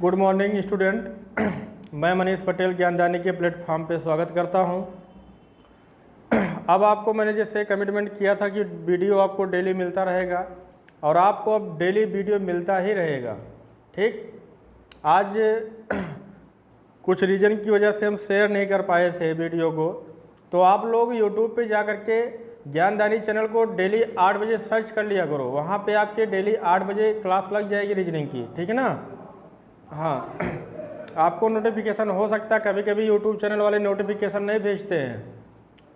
Good morning student. मैं मनीष पटेल ज्ञानदानी के platform पे स्वागत करता हूं। अब आपको मैंने जैसे कमिटमेंट किया था कि वीडियो आपको डेली मिलता रहेगा और आपको अब डेली वीडियो मिलता ही रहेगा। ठीक, आज कुछ रीज़न की वजह से हम शेयर नहीं कर पाए थे वीडियो को, तो आप लोग यूट्यूब पे जा कर के ज्ञानदानी चैनल को डेली 8 बजे सर्च कर लिया करो। वहाँ पे आपके डेली 8 बजे क्लास लग जाएगी रीजनिंग की, ठीक है ना। हाँ, आपको नोटिफिकेशन हो सकता है, कभी कभी यूट्यूब चैनल वाले नोटिफिकेशन नहीं भेजते हैं।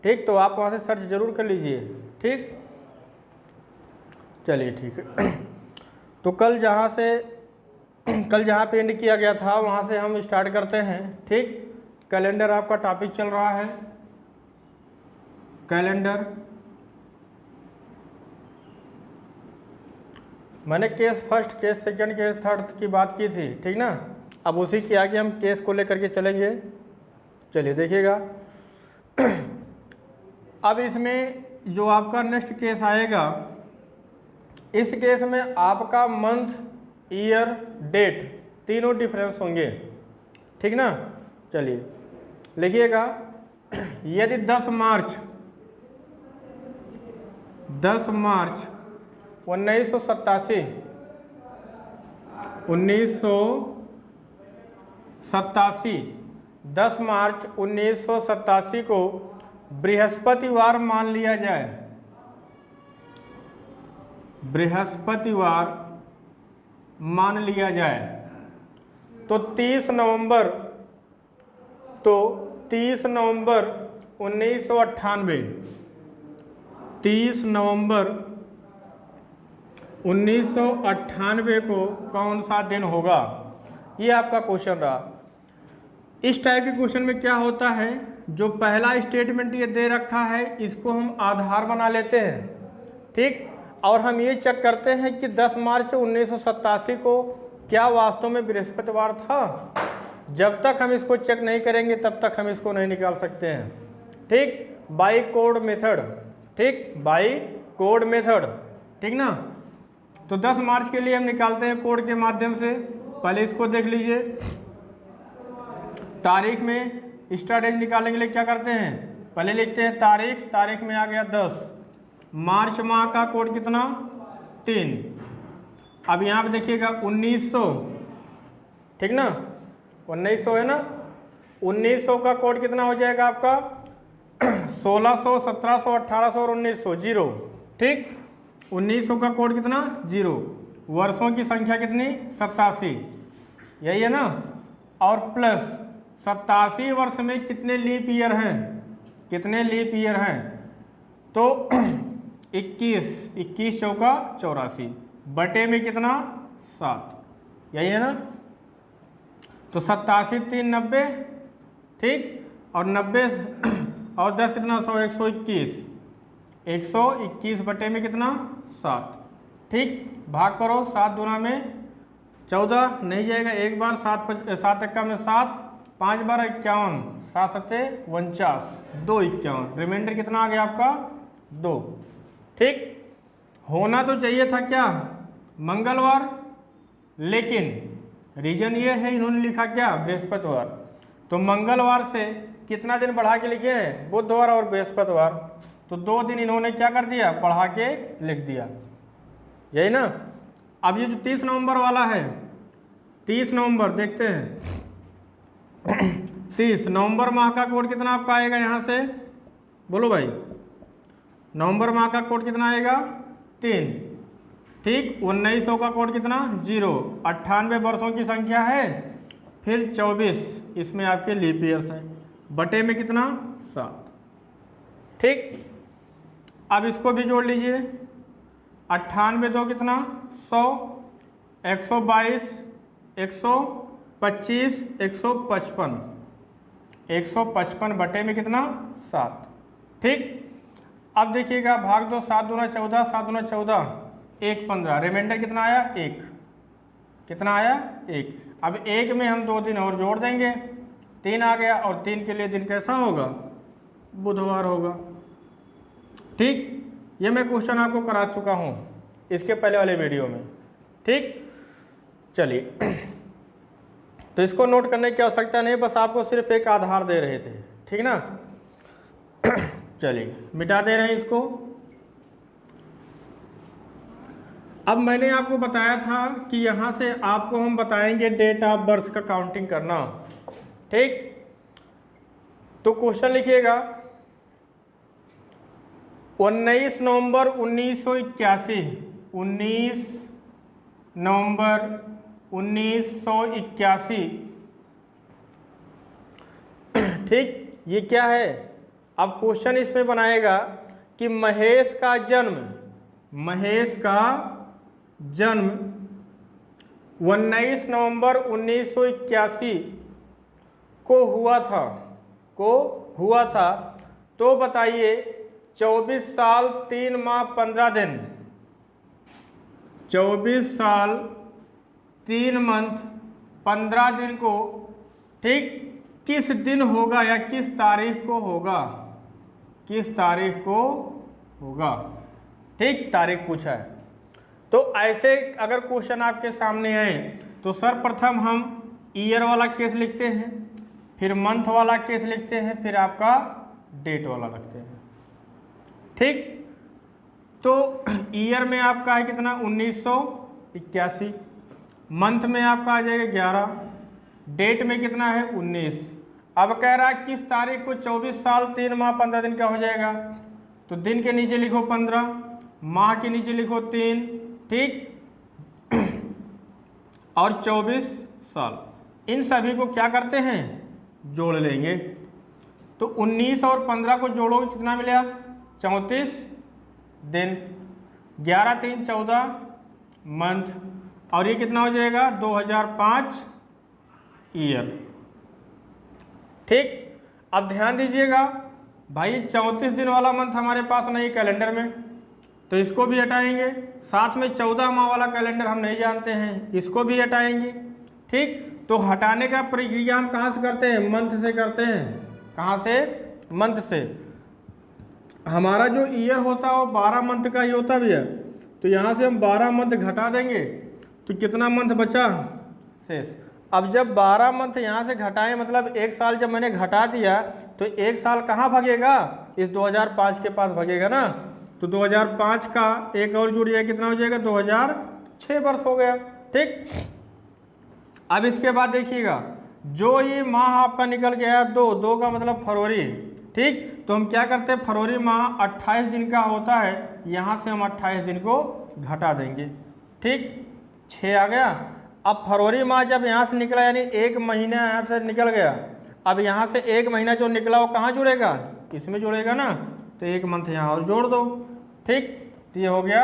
ठीक, तो आप वहाँ से सर्च ज़रूर कर लीजिए। ठीक, चलिए ठीक है। तो कल जहाँ पे एंड किया गया था वहाँ से हम स्टार्ट करते हैं। ठीक, कैलेंडर आपका टॉपिक चल रहा है। कैलेंडर मैंने case first, case second, case third की बात की थी, ठीक ना। अब उसी के आगे हम केस को लेकर के चलेंगे। चलिए देखिएगा। अब इसमें जो आपका नेक्स्ट केस आएगा, इस केस में आपका मंथ, ईयर, डेट तीनों डिफरेंस होंगे, ठीक ना। चलिए लिखिएगा। यदि 10 मार्च 1987 10 मार्च 1987 को बृहस्पतिवार मान लिया जाए। बृहस्पतिवार मान लिया जाए तो 30 नवंबर 1998 30 नवंबर 1998 को कौन सा दिन होगा? ये आपका क्वेश्चन रहा। इस टाइप के क्वेश्चन में क्या होता है, जो पहला स्टेटमेंट ये दे रखा है इसको हम आधार बना लेते हैं। ठीक, और हम ये चेक करते हैं कि 10 मार्च 1987 को क्या वास्तव में बृहस्पतिवार था। जब तक हम इसको चेक नहीं करेंगे तब तक हम इसको नहीं निकाल सकते हैं। ठीक, बाई कोड मेथड। ठीक, बाई कोड मेथड, ठीक ना। तो 10 मार्च के लिए हम निकालते हैं कोड के माध्यम से। पहले इसको देख लीजिए। तारीख में स्टार्ट निकालने के लिए क्या करते हैं, पहले लिखते हैं तारीख। तारीख में आ गया 10। मार्च माह का कोड कितना? 3। अब यहाँ पे देखिएगा 1900, ठीक ना, 1900 है ना। 1900 का कोड कितना हो जाएगा आपका? 1600, 1700, 1800 और 1900 जीरो। ठीक, 1900 का कोड कितना? 0। वर्षों की संख्या कितनी? 87, यही है ना। और प्लस 87 वर्ष में कितने लीप ईयर हैं? कितने लीप ईयर हैं? तो 21 चौका 84 बटे में कितना? 7, यही है ना। तो 87 3 90, ठीक, और 90 और 10 कितना? 100, 121 121 बटे में कितना? 7। ठीक, भाग करो। 7 दूना में 14 नहीं जाएगा, एक बार 7 एक्का में 7, 5 बार 51, 7 सत्ते 49, 2 51, रिमाइंडर कितना आ गया आपका? 2। ठीक, होना तो चाहिए था क्या? मंगलवार, लेकिन रीजन ये है इन्होंने लिखा क्या? बृहस्पतिवार। तो मंगलवार से कितना दिन बढ़ा के लिखे हैं? बुधवार और बृहस्पतिवार। तो 2 दिन इन्होंने क्या कर दिया? बढ़ा के लिख दिया, यही ना। अब ये जो 30 नवंबर वाला है, 30 नवंबर देखते हैं। 30 नवंबर माह का कोड कितना आपका आएगा? यहाँ से बोलो भाई, नवंबर माह का कोड कितना आएगा? 3। ठीक, 1900 का कोड कितना? 0। 98 वर्षों की संख्या है, फिर 24 इसमें आपके लीप ईयर्स हैं, बटे में कितना? 7। ठीक, अब इसको भी जोड़ लीजिए। 98 2 कितना? 100, 122, 125, 155, 155 बटे में कितना? 7। ठीक, अब देखिएगा, भाग दो। 7 दूना 14, 7 दूना 14, 1 15, रिमाइंडर कितना आया? 1। कितना आया? 1। अब 1 में हम 2 दिन और जोड़ देंगे, 3 आ गया, और 3 के लिए दिन कैसा होगा? बुधवार होगा। ठीक, ये मैं क्वेश्चन आपको करा चुका हूँ इसके पहले वाले वीडियो में। ठीक, चलिए तो इसको नोट करने की आवश्यकता नहीं, बस आपको सिर्फ एक आधार दे रहे थे, ठीक ना। चलिए मिटा दे रहे हैं इसको। अब मैंने आपको बताया था कि यहाँ से आपको हम बताएंगे डेट ऑफ बर्थ का काउंटिंग करना, ठीक। तो क्वेश्चन लिखिएगा 19 नवंबर 1981, 19 नवंबर 1981, ठीक। ये क्या है, अब क्वेश्चन इसमें बनाएगा कि महेश का जन्म 19 नवंबर 1981 को हुआ था, तो बताइए 24 साल 3 माह 15 दिन, 24 साल 3 मंथ 15 दिन को, ठीक, किस दिन होगा या किस तारीख को होगा, ठीक, तारीख पूछा है। तो ऐसे अगर क्वेश्चन आपके सामने आए तो सर्वप्रथम हम ईयर वाला केस लिखते हैं, फिर मंथ वाला केस लिखते हैं, फिर आपका डेट वाला लिखते हैं, ठीक। तो ईयर में आपका है कितना 1981, मंथ में आपका आ जाएगा 11, डेट में कितना है 19। अब कह रहा है किस तारीख को 24 साल 3 माह 15 दिन का हो जाएगा, तो दिन के नीचे लिखो 15, माह के नीचे लिखो 3, ठीक, और 24 साल, इन सभी को क्या करते हैं, जोड़ लेंगे। तो 19 और 15 को जोड़ोगे कितना मिलेगा 34 दिन, 11 3 14 मंथ, और ये कितना हो जाएगा 2005 ईयर, ठीक। अब ध्यान दीजिएगा भाई 34 दिन वाला मंथ हमारे पास नहीं कैलेंडर में, तो इसको भी हटाएंगे। साथ में 14 माह वाला कैलेंडर हम नहीं जानते हैं, इसको भी हटाएंगे, ठीक। तो हटाने का प्रक्रिया हम कहाँ से करते हैं, मंथ से करते हैं। कहाँ से, मंथ से। हमारा जो ईयर होता है वो 12 मंथ का ही होता भी है, तो यहाँ से हम 12 मंथ घटा देंगे तो कितना मंथ बचा, शेष। अब जब 12 मंथ यहाँ से घटाएं, मतलब एक साल जब मैंने घटा दिया तो एक साल कहाँ भागेगा, इस 2005 के पास भागेगा ना, तो 2005 का एक और जुड़ जाएगा, कितना हो जाएगा 2006 वर्ष हो गया, ठीक। अब इसके बाद देखिएगा जो ये माह आपका निकल गया है 2 का मतलब फरवरी, ठीक। तो हम क्या करते हैं, फरवरी माह 28 दिन का होता है, यहाँ से हम 28 दिन को घटा देंगे, ठीक, 6 आ गया। अब फरवरी माह जब यहाँ से निकला यानी एक महीना यहाँ से निकल गया, अब यहाँ से एक महीना जो निकला वो कहाँ जुड़ेगा, इसमें जुड़ेगा ना, तो एक मंथ यहाँ और जोड़ दो, ठीक। तो ये हो गया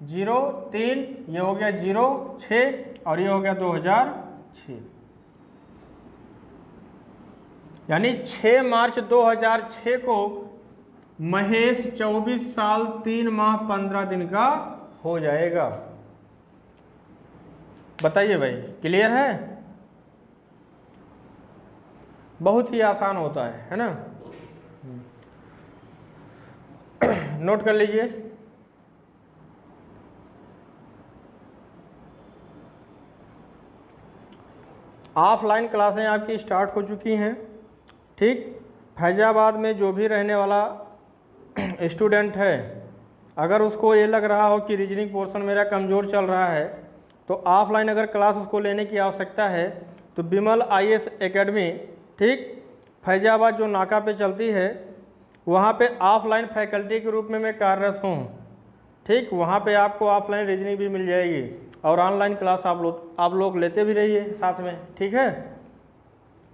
0 3, ये हो गया 0 6, और ये हो गया 2006, यानी 6 मार्च 2006 को महेश 24 साल 3 माह 15 दिन का हो जाएगा। बताइए भाई, क्लियर है, बहुत ही आसान होता है ना। नोट कर लीजिए। ऑफलाइन क्लासें आपकी स्टार्ट हो चुकी हैं, ठीक। फैजाबाद में जो भी रहने वाला स्टूडेंट है, अगर उसको ये लग रहा हो कि रीजनिंग पोर्शन मेरा कमज़ोर चल रहा है, तो ऑफलाइन अगर क्लास उसको लेने की आवश्यकता है तो विमल IAS एकेडमी, ठीक, फैजाबाद जो नाका पे चलती है, वहाँ पे ऑफलाइन फैकल्टी के रूप में मैं कार्यरत हूँ, ठीक। वहाँ पे आपको ऑफलाइन रीजनिंग भी मिल जाएगी और ऑनलाइन क्लास आप लोग लेते भी रहिए साथ में, ठीक है।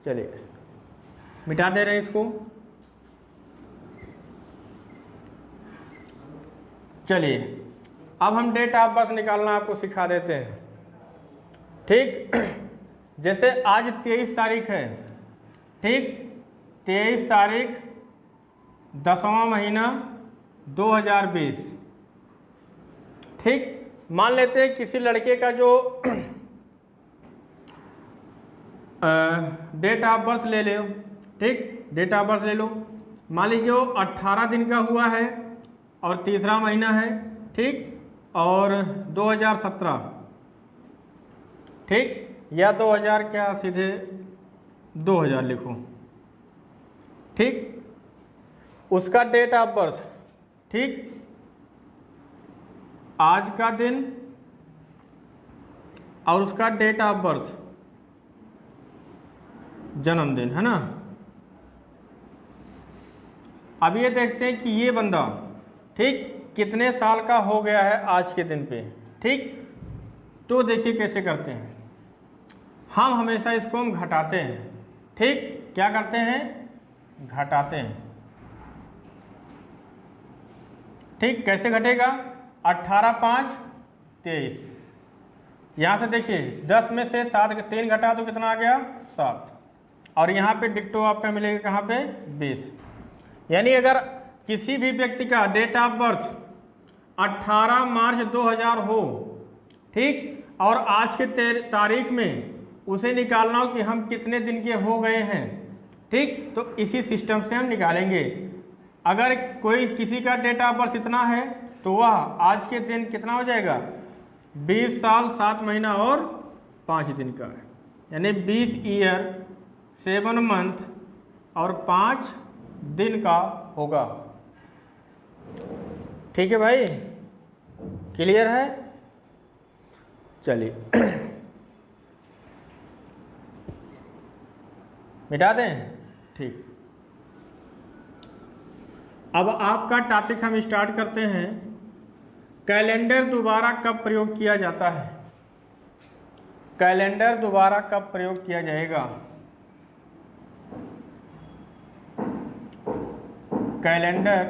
चलिए मिटा दे रहे हैं इसको। चलिए अब हम डेट ऑफ बर्थ निकालना आपको सिखा देते हैं, ठीक। जैसे आज 23 तारीख है, ठीक, 23 तारीख 10वां महीना 2020, ठीक। मान लेते हैं किसी लड़के का जो डेट ऑफ बर्थ ले लो, ठीक, डेट ऑफ बर्थ ले लो। मान लीजिए वो 18 दिन का हुआ है और तीसरा महीना है, ठीक, और 2017, ठीक। या 2000 क्या सीधे 2000 लिखो, ठीक। उसका डेट ऑफ बर्थ, ठीक, आज का दिन और उसका डेट ऑफ बर्थ, जन्मदिन, है ना। अब ये देखते हैं कि ये बंदा, ठीक, कितने साल का हो गया है आज के दिन पे, ठीक। तो देखिए कैसे करते हैं, हम हमेशा इसको हम घटाते हैं, ठीक। क्या करते हैं, घटाते हैं, ठीक। कैसे घटेगा, 18 5 23, यहाँ से देखिए 10 में से 7 3 घटा तो कितना आ गया 7, और यहाँ पे डिक्टो आपका मिलेगा कहाँ पे 20। यानी अगर किसी भी व्यक्ति का डेट ऑफ बर्थ 18 मार्च 2000 हो, ठीक, और आज के तारीख में उसे निकालना हो कि हम कितने दिन के हो गए हैं, ठीक, तो इसी सिस्टम से हम निकालेंगे। अगर कोई किसी का डेट ऑफ बर्थ इतना है तो वह आज के दिन कितना हो जाएगा 20 साल 7 महीना और 5 दिन का है, यानी 20 ईयर 7 मंथ और 5 दिन का होगा। ठीक है भाई, क्लियर है। चलिए मिटा दें, ठीक। अब आपका टॉपिक हम स्टार्ट करते हैं, कैलेंडर दोबारा कब प्रयोग किया जाता है। कैलेंडर दोबारा कब प्रयोग किया जाएगा, कैलेंडर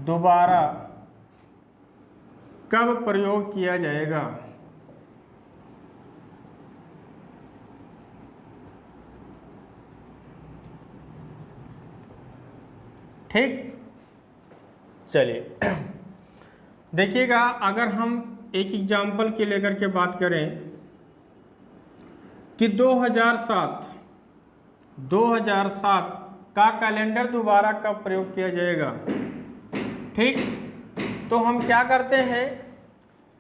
दोबारा कब प्रयोग किया जाएगा। ठीक, चलिए देखिएगा, अगर हम एक एग्जाम्पल के लेकर के बात करें कि 2007 का कैलेंडर दोबारा कब प्रयोग किया जाएगा, ठीक। तो हम क्या करते हैं,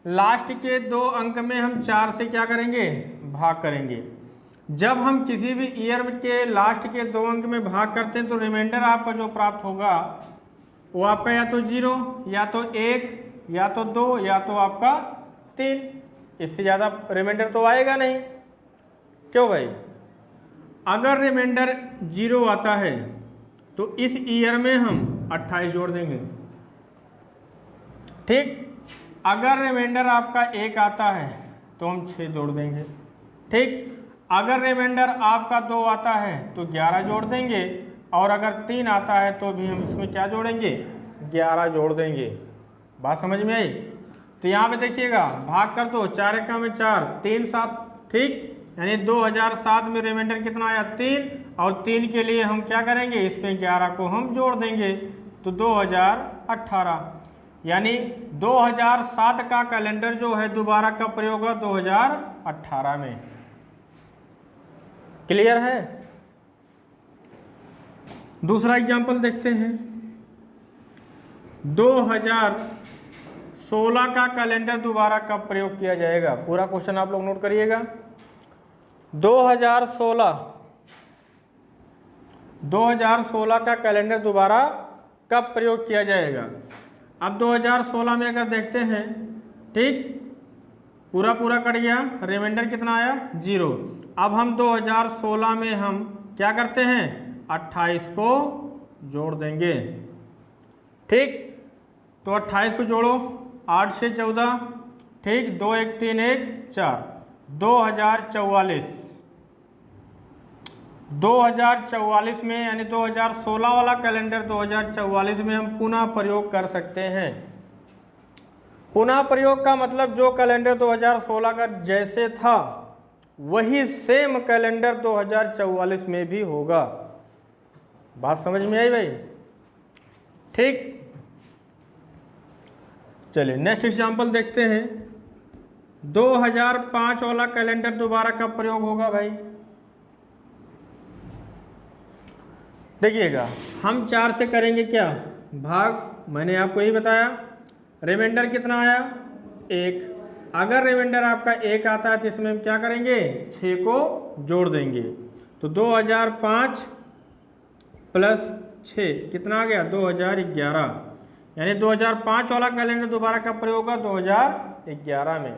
लास्ट के 2 अंक में हम 4 से क्या करेंगे, भाग करेंगे। जब हम किसी भी ईयर के लास्ट के 2 अंक में भाग करते हैं तो रिमाइंडर आपका जो प्राप्त होगा वो आपका या तो 0 या तो 1 या तो 2 या तो आपका 3, इससे ज़्यादा रिमाइंडर तो आएगा नहीं। क्यों भाई, अगर रिमाइंडर 0 आता है तो इस ईयर में हम 28 जोड़ देंगे, ठीक। अगर रिमाइंडर आपका 1 आता है तो हम 6 जोड़ देंगे, ठीक। अगर रिमाइंडर आपका 2 आता है तो 11 जोड़ देंगे, और अगर 3 आता है तो भी हम इसमें क्या जोड़ेंगे, 11 जोड़ देंगे। बात समझ में आई। तो यहाँ पे देखिएगा, भाग कर दो, 4 1 में 4, 3 7, ठीक। यानी 2007 में रिमाइंडर कितना आया 3, और 3 के लिए हम क्या करेंगे, इसमें 11 को हम जोड़ देंगे तो 2018। यानी 2007 का कैलेंडर जो है दोबारा कब प्रयोग होगा, 2018 में। क्लियर है। दूसरा एग्जांपल देखते हैं, 2016 का कैलेंडर दोबारा कब प्रयोग किया जाएगा। पूरा क्वेश्चन आप लोग नोट करिएगा। 2016 का कैलेंडर दोबारा कब प्रयोग किया जाएगा। अब 2016 में अगर देखते हैं, ठीक, पूरा कट गया, रिमाइंडर कितना आया 0। अब हम 2016 में हम क्या करते हैं, 28 को जोड़ देंगे, ठीक। तो 28 को जोड़ो, 8 से 14, ठीक, 2 1 3 1 4, 2044 में, यानी 2016 वाला कैलेंडर 2044 में हम पुनः प्रयोग कर सकते हैं। पुनः प्रयोग का मतलब जो कैलेंडर 2016 का जैसे था वही सेम कैलेंडर 2044 में भी होगा। बात समझ में आई भाई, ठीक। चलिए नेक्स्ट एग्जांपल देखते हैं, 2005 वाला कैलेंडर दोबारा कब प्रयोग होगा भाई। देखिएगा, हम 4 से करेंगे क्या भाग, मैंने आपको यही बताया। रिमाइंडर कितना आया 1, अगर रिमाइंडर आपका 1 आता है तो इसमें हम क्या करेंगे, 6 को जोड़ देंगे। तो 2005 प्लस 6 कितना आ गया, 2011। यानी 2005 वाला कैलेंडर दोबारा कब प्रयोग होगा, 2011 में।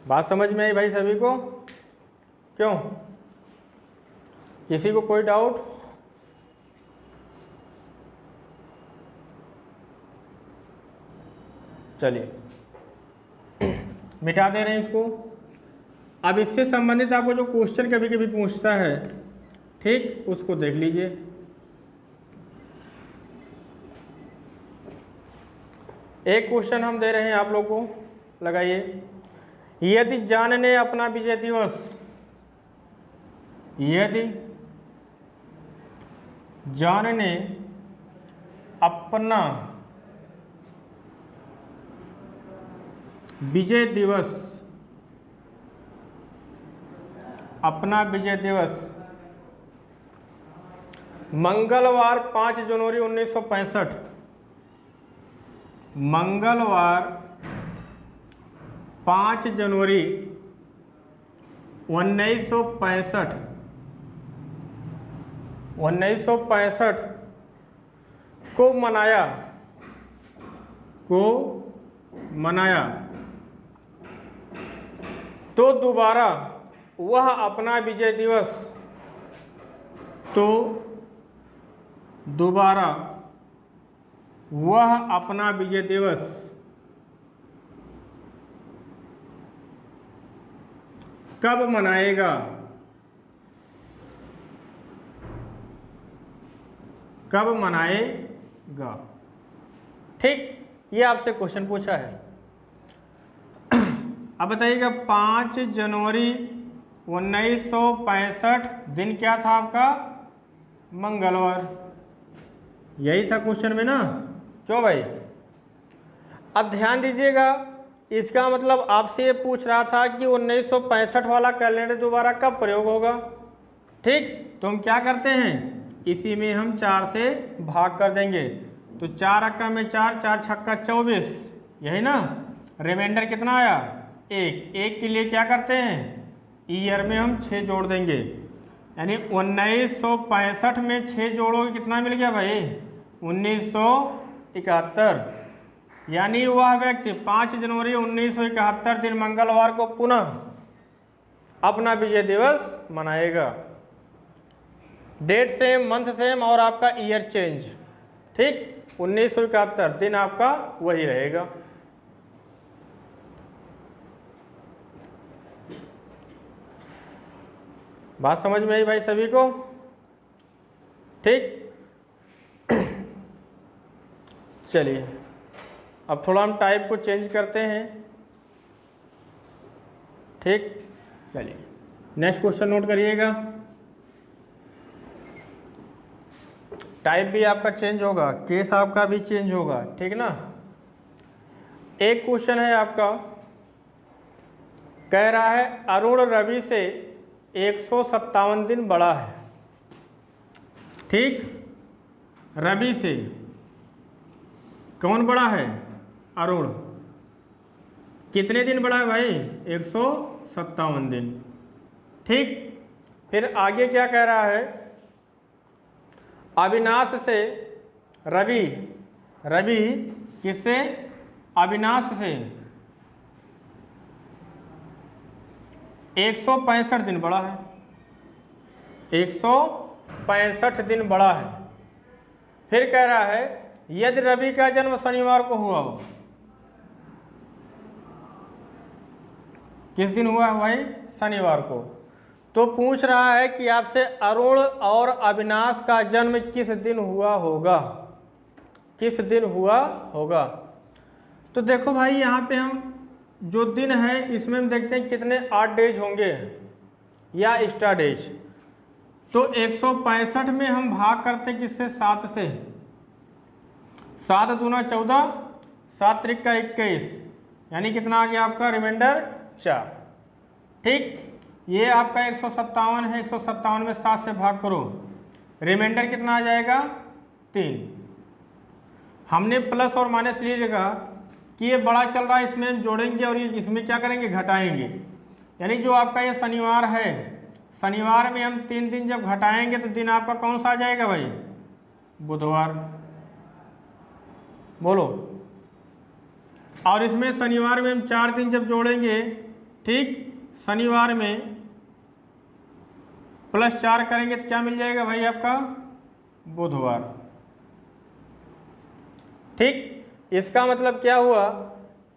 बात समझ में आई भाई सभी को? क्यों, किसी को कोई डाउट? चलिए मिटा दे रहे हैं इसको। अब इससे संबंधित आपको जो क्वेश्चन कभी कभी पूछता है, ठीक, उसको देख लीजिए। एक क्वेश्चन हम दे रहे हैं आप लोग को, लगाइए। यदि जॉन ने अपना विजय दिवस, यदि जॉन ने अपना विजय दिवस, अपना विजय दिवस मंगलवार 5 जनवरी 1965, मंगलवार 5 जनवरी 1965 को मनाया, तो दोबारा वह अपना विजय दिवस, तो दोबारा वह अपना विजय दिवस कब मनाएगा, कब मनाएगा। ठीक, ये आपसे क्वेश्चन पूछा है। अब बताइएगा 5 जनवरी 1965 दिन क्या था आपका, मंगलवार। यही था क्वेश्चन में ना, क्यों भाई? अब ध्यान दीजिएगा, इसका मतलब आपसे ये पूछ रहा था कि 1965 वाला कैलेंडर दोबारा कब प्रयोग होगा। ठीक, तो हम क्या करते हैं, इसी में हम 4 से भाग कर देंगे। तो 4 अक्का में 4, 4 छक्का 24, यही ना। रिमाइंडर कितना आया, 1। 1 के लिए क्या करते हैं, ईयर में हम 6 जोड़ देंगे। यानी 1965 में 6 जोड़ोगे कितना मिल गया भाई, 1971। यानी वह व्यक्ति 5 जनवरी 1971 दिन मंगलवार को पुनः अपना विजय दिवस मनाएगा। डेट सेम, मंथ सेम और आपका ईयर चेंज। ठीक, 1971 दिन आपका वही रहेगा। बात समझ में आई भाई सभी को? ठीक, चलिए अब थोड़ा हम टाइप को चेंज करते हैं। ठीक, चलिए नेक्स्ट क्वेश्चन नोट करिएगा। टाइप भी आपका चेंज होगा, केस आपका भी चेंज होगा, ठीक ना। एक क्वेश्चन है आपका, कह रहा है अरुण रवि से 157 दिन बड़ा है। ठीक, रवि से कौन बड़ा है, अरुण। कितने दिन बड़ा है भाई, 157 दिन। ठीक, फिर आगे क्या कह रहा है, अविनाश से रवि, रवि किससे, अविनाश से 165 दिन बड़ा है, 165 दिन बड़ा है। फिर कह रहा है यदि रवि का जन्म शनिवार को हुआ हो, किस दिन हुआ है भाई, शनिवार को। तो पूछ रहा है कि आपसे अरुण और अविनाश का जन्म किस दिन हुआ होगा, किस दिन हुआ होगा। तो देखो भाई यहाँ पे हम जो दिन है इसमें हम देखते हैं कितने 8 डेज होंगे या एक्स्ट्रा डेज। तो 165 में हम भाग करते हैं किससे, 7 से। 7 दूना 14, 7 त्रिक 21, यानी कितना आ गया आपका रिमाइंडर 4। ठीक, ये आपका 157 है, 157 में 7 से भाग करो, रिमाइंडर कितना आ जाएगा 3। हमने प्लस और माइनस लिए जगह कि ये बड़ा चल रहा है, इसमें हम जोड़ेंगे और ये इसमें क्या करेंगे, घटाएंगे। यानी जो आपका ये शनिवार है, शनिवार में हम 3 दिन जब घटाएंगे तो दिन आपका कौन सा आ जाएगा भाई, बुधवार। बोलो। और इसमें शनिवार में हम 4 दिन जब जोड़ेंगे, ठीक, शनिवार में +4 करेंगे तो क्या मिल जाएगा भाई आपका, बुधवार। ठीक, इसका मतलब क्या हुआ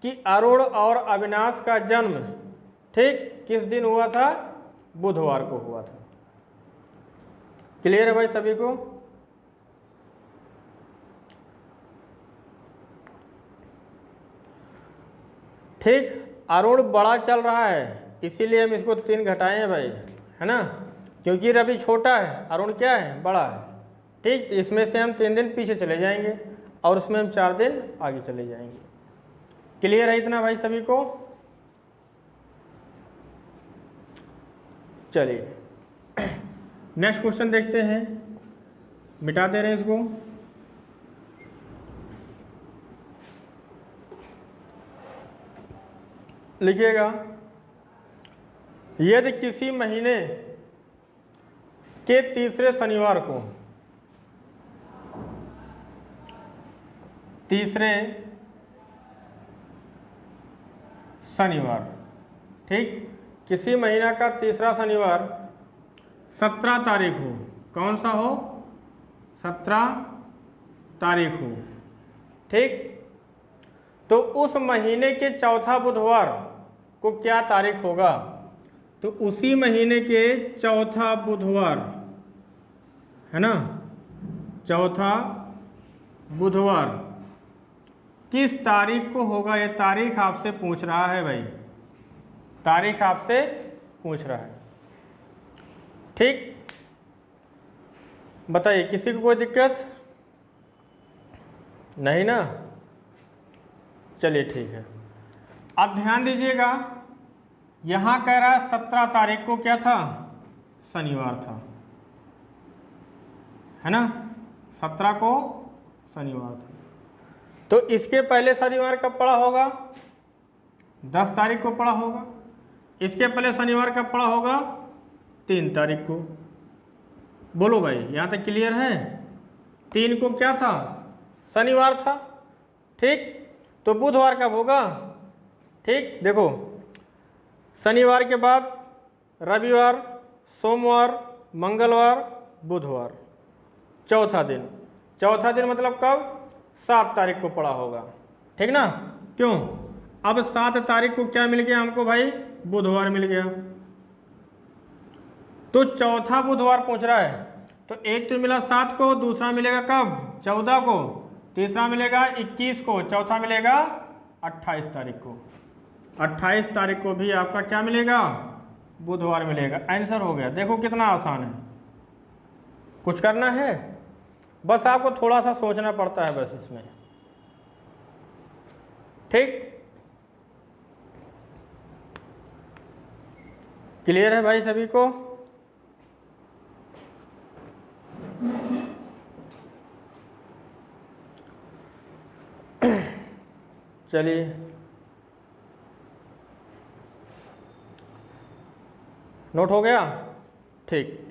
कि अरुण और अविनाश का जन्म, ठीक, किस दिन हुआ था, बुधवार को हुआ था। क्लियर है भाई सभी को? ठीक, अरुण बड़ा चल रहा है इसीलिए हम इसको 3 घटाए हैं भाई, है ना, क्योंकि रवि छोटा है, अरुण क्या है, बड़ा है। ठीक, इसमें से हम 3 दिन पीछे चले जाएंगे और उसमें हम 4 दिन आगे चले जाएंगे। क्लियर है इतना भाई सभी को? चलिए नेक्स्ट क्वेश्चन देखते हैं, मिटा दे रहे हैं इसको। लिखिएगा, यदि किसी महीने के तीसरे शनिवार को, तीसरे शनिवार, ठीक, किसी महीना का तीसरा शनिवार 17 तारीख हो, कौन सा हो, 17 तारीख हो, ठीक, तो उस महीने के चौथा बुधवार को क्या तारीख होगा, तो उसी महीने के चौथा बुधवार, है ना, चौथा बुधवार किस तारीख को होगा, ये तारीख आपसे पूछ रहा है भाई, तारीख आपसे पूछ रहा है। ठीक, बताइए किसी को कोई दिक्कत नहीं ना? चलिए ठीक है, अब ध्यान दीजिएगा, यहाँ कह रहा है 17 तारीख को क्या था, शनिवार था, है ना, 17 को शनिवार था। तो इसके पहले शनिवार कब पड़ा होगा, 10 तारीख को पड़ा होगा। इसके पहले शनिवार कब पड़ा होगा, 3 तारीख को। बोलो भाई, यहाँ तक क्लियर है? 3 को क्या था, शनिवार था, ठीक, तो बुधवार कब होगा, ठीक, देखो शनिवार के बाद रविवार, सोमवार, मंगलवार, बुधवार, चौथा दिन, चौथा दिन मतलब कब, 7 तारीख को पड़ा होगा, ठीक ना, क्यों, अब 7 तारीख को क्या मिल गया हमको भाई, बुधवार मिल गया। तो चौथा बुधवार पूछ रहा है, तो एक तो मिला 7 को, दूसरा मिलेगा कब, 14 को, तीसरा मिलेगा 21 को, चौथा मिलेगा 28 तारीख को। 28 तारीख को भी आपका क्या मिलेगा, बुधवार मिलेगा। आंसर हो गया। देखो कितना आसान है, कुछ करना है बस, आपको थोड़ा सा सोचना पड़ता है बस इसमें, ठीक, क्लियर है भाई सभी को? चलिए नोट हो गया, ठीक।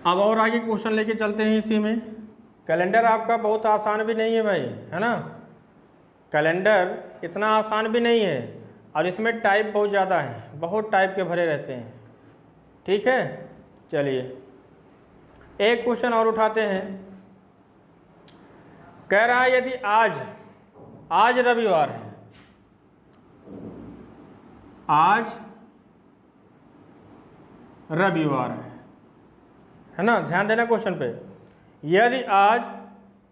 अब और आगे क्वेश्चन लेके चलते हैं इसी में। कैलेंडर आपका बहुत आसान भी नहीं है भाई, है ना, कैलेंडर इतना आसान भी नहीं है, और इसमें टाइप बहुत ज़्यादा है, बहुत टाइप के भरे रहते हैं, ठीक है। चलिए एक क्वेश्चन और उठाते हैं। कह रहा है यदि आज रविवार है, आज रविवार है ना, ध्यान देना क्वेश्चन पे, यदि आज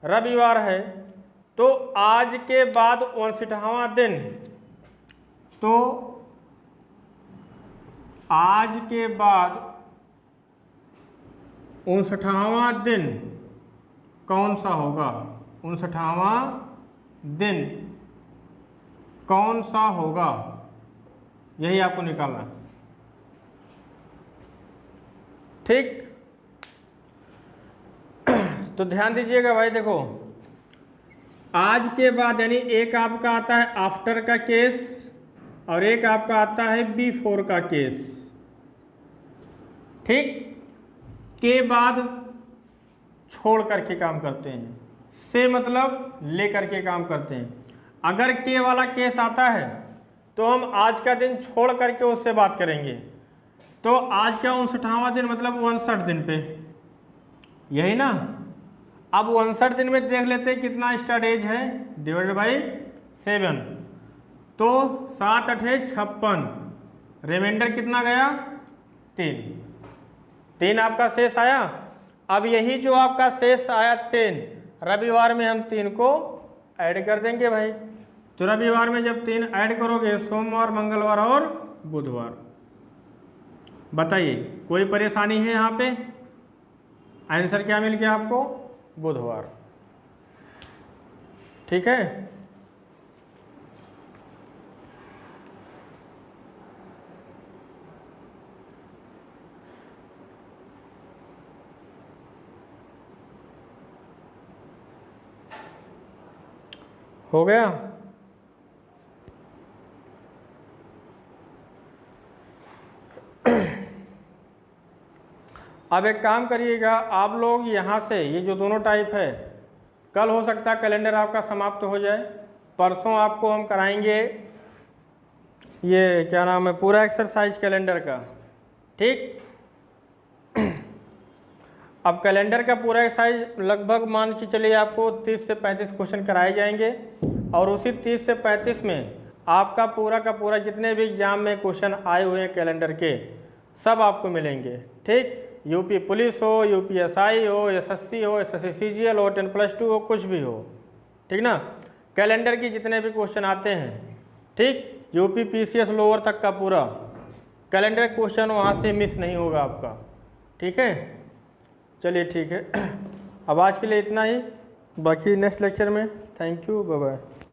रविवार है तो आज के बाद 59वां दिन, तो आज के बाद 59वां दिन कौन सा होगा, 59वां दिन कौन सा होगा, यही आपको निकालना है, ठीक। तो ध्यान दीजिएगा भाई, देखो आज के बाद यानी एक आपका आता है आफ्टर का केस और एक आपका आता है बिफोर का केस, ठीक। के बाद छोड़ करके काम करते हैं, से मतलब ले करके काम करते हैं। अगर के वाला केस आता है तो हम आज का दिन छोड़ करके उससे बात करेंगे। तो आज का 59वां दिन मतलब 59 दिन पे, यही ना। अब 59 दिन में देख लेते हैं कितना स्टार्ट है, डिवाइडेड बाई 7, तो 7 8 56, रिमाइंडर कितना गया 3 आपका शेष आया। अब यही जो आपका शेष आया 3, रविवार में हम 3 को ऐड कर देंगे भाई। तो रविवार में जब 3 ऐड करोगे, सोमवार मंगलवार और बुधवार, बताइए कोई परेशानी है यहाँ पे? आंसर क्या मिल गया आपको? बुधवार, ठीक है। हो गया। अब एक काम करिएगा आप लोग, यहाँ से ये जो दोनों टाइप है, कल हो सकता है कैलेंडर आपका समाप्त हो जाए, परसों आपको हम कराएंगे ये क्या नाम है पूरा एक्सरसाइज कैलेंडर का, ठीक। अब कैलेंडर का पूरा एक्सरसाइज लगभग मान के चलिए आपको 30 से 35 क्वेश्चन कराए जाएंगे, और उसी 30 से 35 में आपका पूरा का पूरा जितने भी एग्जाम में क्वेश्चन आए हुए हैं कैलेंडर के सब आपको मिलेंगे, ठीक। यूपी पुलिस हो, यूपीएसआई हो, एसएससी हो, एसएससी सीजीएल हो, 10+2 हो, कुछ भी हो, ठीक ना। कैलेंडर की जितने भी क्वेश्चन आते हैं, ठीक, यूपी पीसीएस लोअर तक का पूरा कैलेंडर क्वेश्चन वहाँ से मिस नहीं होगा आपका, ठीक है। चलिए ठीक है, अब आज के लिए इतना ही, बाकी नेक्स्ट लेक्चर में। Thank you, bye bye.